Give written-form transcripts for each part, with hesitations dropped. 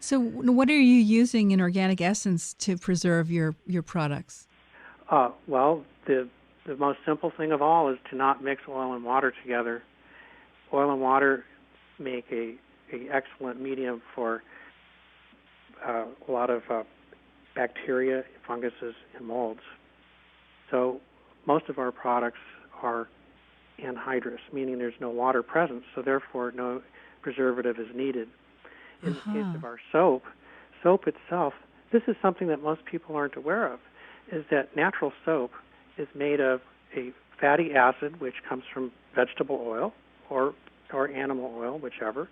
So, what are you using in Organic Essence to preserve your products? Well, the most simple thing of all is to not mix oil and water together. Oil and water make a excellent medium for a lot of bacteria, funguses, and molds. So most of our products are anhydrous, meaning there's no water present, so therefore no preservative is needed. In the case of our soap itself, this is something that most people aren't aware of, is that natural soap is made of a fatty acid, which comes from vegetable oil or animal oil, whichever,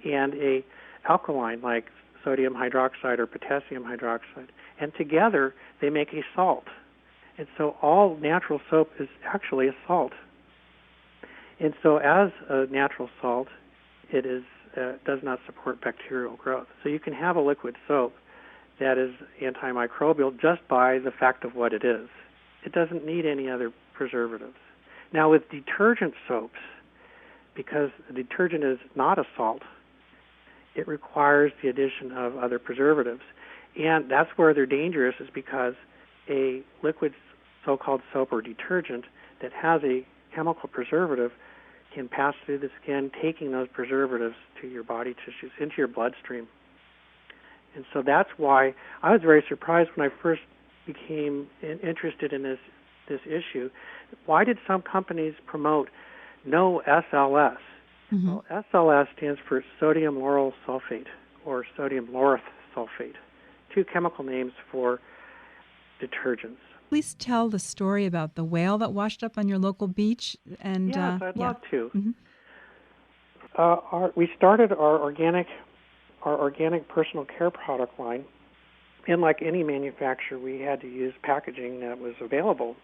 and a alkaline like sodium hydroxide or potassium hydroxide. And together they make a salt. And so all natural soap is actually a salt. And so as a natural salt, it is does not support bacterial growth. So you can have a liquid soap that is antimicrobial just by the fact of what it is. It doesn't need any other preservatives. Now with detergent soaps, because the detergent is not a salt, it requires the addition of other preservatives. And that's where they're dangerous, is because a liquid so-called soap or detergent that has a chemical preservative can pass through the skin, taking those preservatives to your body tissues, into your bloodstream. And so that's why I was very surprised when I first became interested in this issue. Why did some companies promote no SLS? Mm-hmm. Well, SLS stands for sodium lauryl sulfate or sodium laureth sulfate, two chemical names for detergents. Please tell the story about the whale that washed up on your local beach. And yes, I'd love to. Mm-hmm. We started our organic personal care product line, and like any manufacturer, we had to use packaging that was available,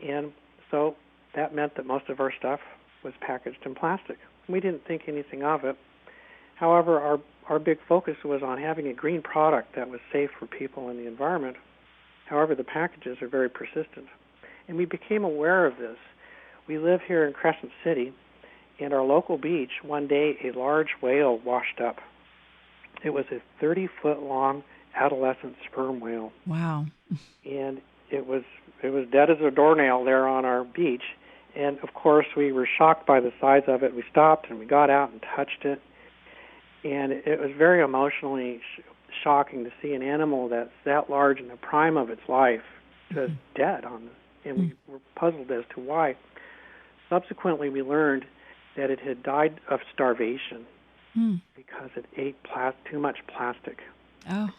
and so that meant that most of our stuff was packaged in plastic. We didn't think anything of it. However, our big focus was on having a green product that was safe for people and the environment. However, the packages are very persistent. And we became aware of this. We live here in Crescent City, and our local beach, one day a large whale washed up. It was a 30-foot-long adolescent sperm whale. Wow. And it was dead as a doornail there on our beach. And, of course, we were shocked by the size of it. We stopped and we got out and touched it. And it was very emotionally shocking to see an animal that's that large in the prime of its life just dead and we were puzzled as to why. Subsequently, we learned that it had died of starvation because it ate too much plastic. Oh,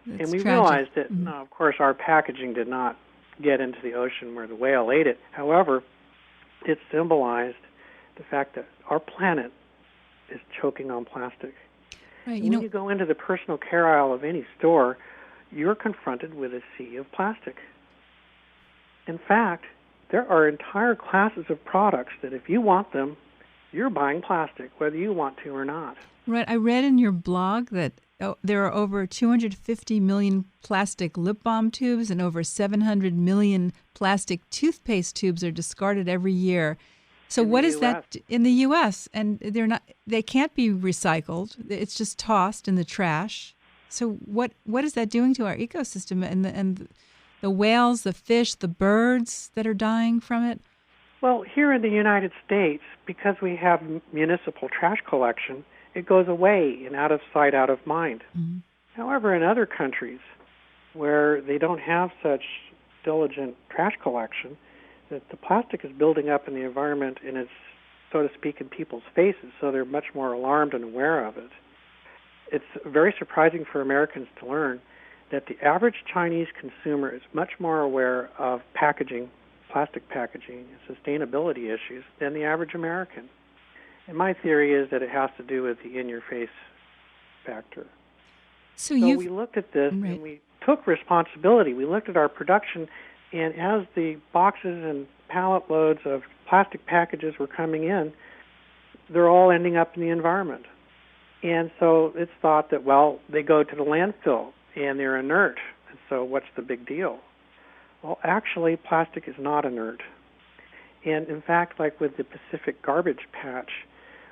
that's and we tragic. Realized that, no, of course, our packaging did not get into the ocean where the whale ate it. However, it symbolized the fact that our planet is choking on plastic. Right, when you go into the personal care aisle of any store, you're confronted with a sea of plastic. In fact, there are entire classes of products that if you want them, you're buying plastic, whether you want to or not. Right. I read in your blog that there are over 250 million plastic lip balm tubes and over 700 million plastic toothpaste tubes are discarded every year. So what is that in the U.S.? And they can't be recycled. It's just tossed in the trash. So what is that doing to our ecosystem and the whales, the fish, the birds that are dying from it? Well, here in the United States, because we have municipal trash collection, it goes away and out of sight, out of mind. Mm-hmm. However, in other countries where they don't have such diligent trash collection, that the plastic is building up in the environment and it's, so to speak, in people's faces, so they're much more alarmed and aware of it. It's very surprising for Americans to learn that the average Chinese consumer is much more aware of packaging, plastic packaging, and sustainability issues than the average American. And my theory is that it has to do with the in-your-face factor. So we looked at this and we took responsibility. We looked at our production, and as the boxes and pallet loads of plastic packages were coming in, they're all ending up in the environment. And so it's thought that, well, they go to the landfill and they're inert, and so what's the big deal? Well, actually, plastic is not inert. And in fact, like with the Pacific garbage patch,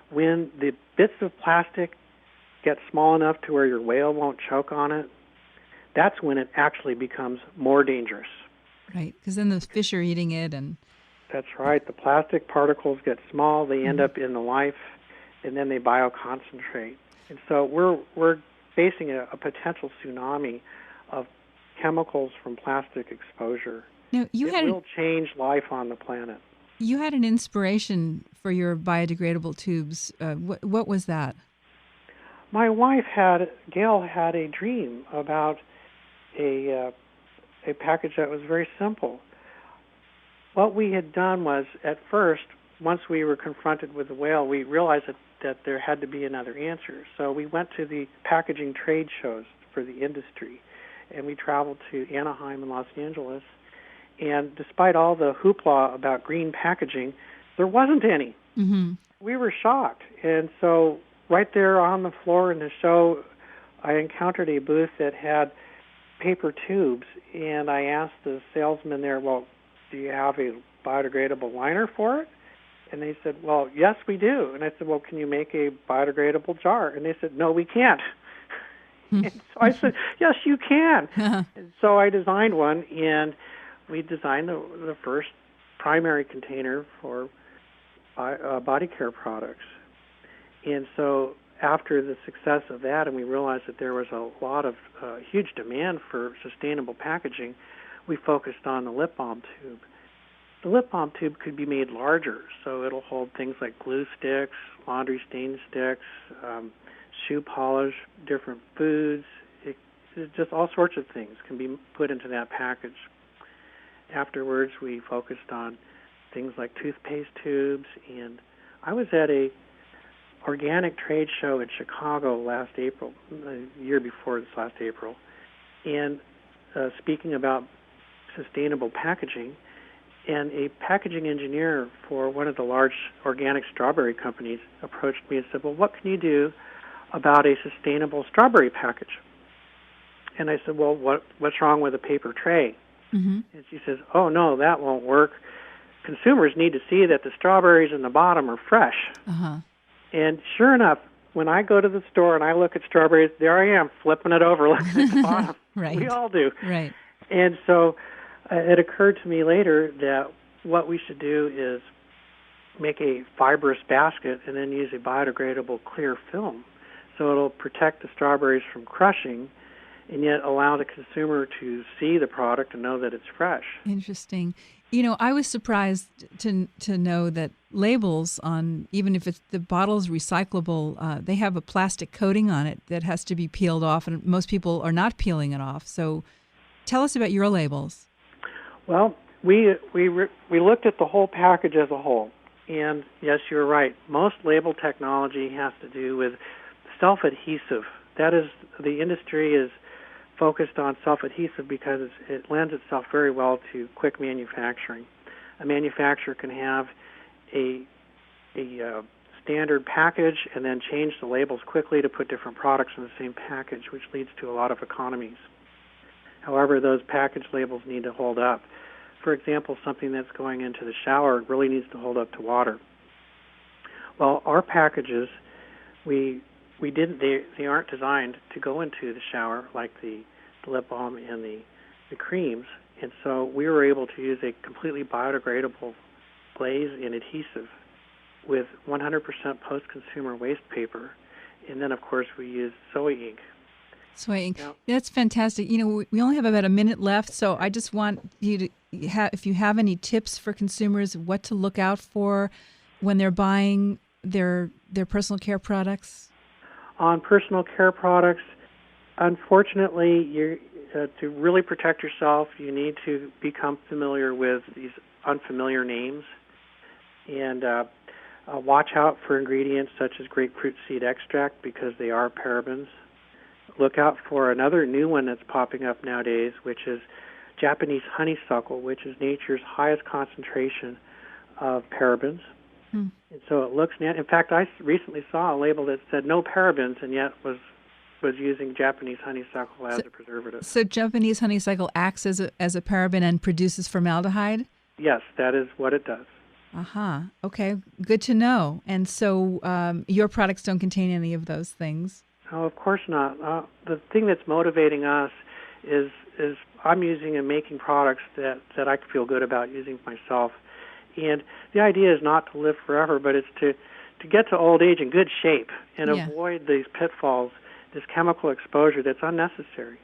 when the bits of plastic get small enough to where your whale won't choke on it, that's when it actually becomes more dangerous. Right, because then the fish are eating it, and that's right. The plastic particles get small, they end up in the life, and then they bioconcentrate. And so we're facing a potential tsunami of chemicals from plastic exposure. Now, it will change life on the planet. You had an inspiration for your biodegradable tubes. What was that? My wife, Gail, had a dream about a package that was very simple. What we had done was, at first, once we were confronted with the whale, we realized that there had to be another answer. So we went to the packaging trade shows for the industry, and we traveled to Anaheim and Los Angeles. And despite all the hoopla about green packaging, there wasn't any. Mm-hmm. We were shocked. And so right there on the floor in the show, I encountered a booth that had paper tubes, and I asked the salesman there, well, do you have a biodegradable liner for it? And they said, well, yes, we do. And I said, well, can you make a biodegradable jar? And they said, no, we can't. And so I said, yes, you can. And so I designed one, and we designed the first primary container for body care products. And so after the success of that, and we realized that there was a lot of huge demand for sustainable packaging, we focused on the lip balm tube. The lip balm tube could be made larger, so it'll hold things like glue sticks, laundry stain sticks, shoe polish, different foods. Just all sorts of things can be put into that package. Afterwards, we focused on things like toothpaste tubes, and I was at a organic trade show in Chicago last April, the year before this last April, and speaking about sustainable packaging, and a packaging engineer for one of the large organic strawberry companies approached me and said, well, what can you do about a sustainable strawberry package? And I said, well, what's wrong with a paper tray? Mm-hmm. And she says, oh, no, that won't work. Consumers need to see that the strawberries in the bottom are fresh. Uh-huh. And sure enough, when I go to the store and I look at strawberries, there I am, flipping it over, looking at the bottom. Right. We all do. Right. And so it occurred to me later that what we should do is make a fibrous basket and then use a biodegradable clear film. So it'll protect the strawberries from crushing and yet allow the consumer to see the product and know that it's fresh. Interesting. You know, I was surprised to know that labels on, even if the bottle's recyclable, they have a plastic coating on it that has to be peeled off, and most people are not peeling it off. So tell us about your labels. Well, we looked at the whole package as a whole. And yes, you're right. Most label technology has to do with self-adhesive. That is, the industry is focused on self-adhesive because it lends itself very well to quick manufacturing. A manufacturer can have a standard package and then change the labels quickly to put different products in the same package, which leads to a lot of economies. However, those package labels need to hold up. For example, something that's going into the shower really needs to hold up to water. Well, our packages, they aren't designed to go into the shower like the lip balm and the creams, and so we were able to use a completely biodegradable glaze and adhesive with 100% post-consumer waste paper, and then of course we used soy ink. Soy ink. Now, that's fantastic. You know, we only have about a minute left, so I just want you to if you have any tips for consumers, what to look out for when they're buying their personal care products. On personal care products, unfortunately, to really protect yourself, you need to become familiar with these unfamiliar names, and watch out for ingredients such as grapefruit seed extract because they are parabens. Look out for another new one that's popping up nowadays, which is Japanese honeysuckle, which is nature's highest concentration of parabens. And so it looks in fact, I recently saw a label that said no parabens, and yet was using Japanese honeysuckle as a preservative. So Japanese honeysuckle acts as a paraben and produces formaldehyde? Yes, that is what it does. Okay, good to know. And so your products don't contain any of those things? Oh, of course not. The thing that's motivating us is I'm using and making products that I feel good about using myself. And the idea is not to live forever, but it's to get to old age in good shape and avoid these pitfalls, this chemical exposure that's unnecessary.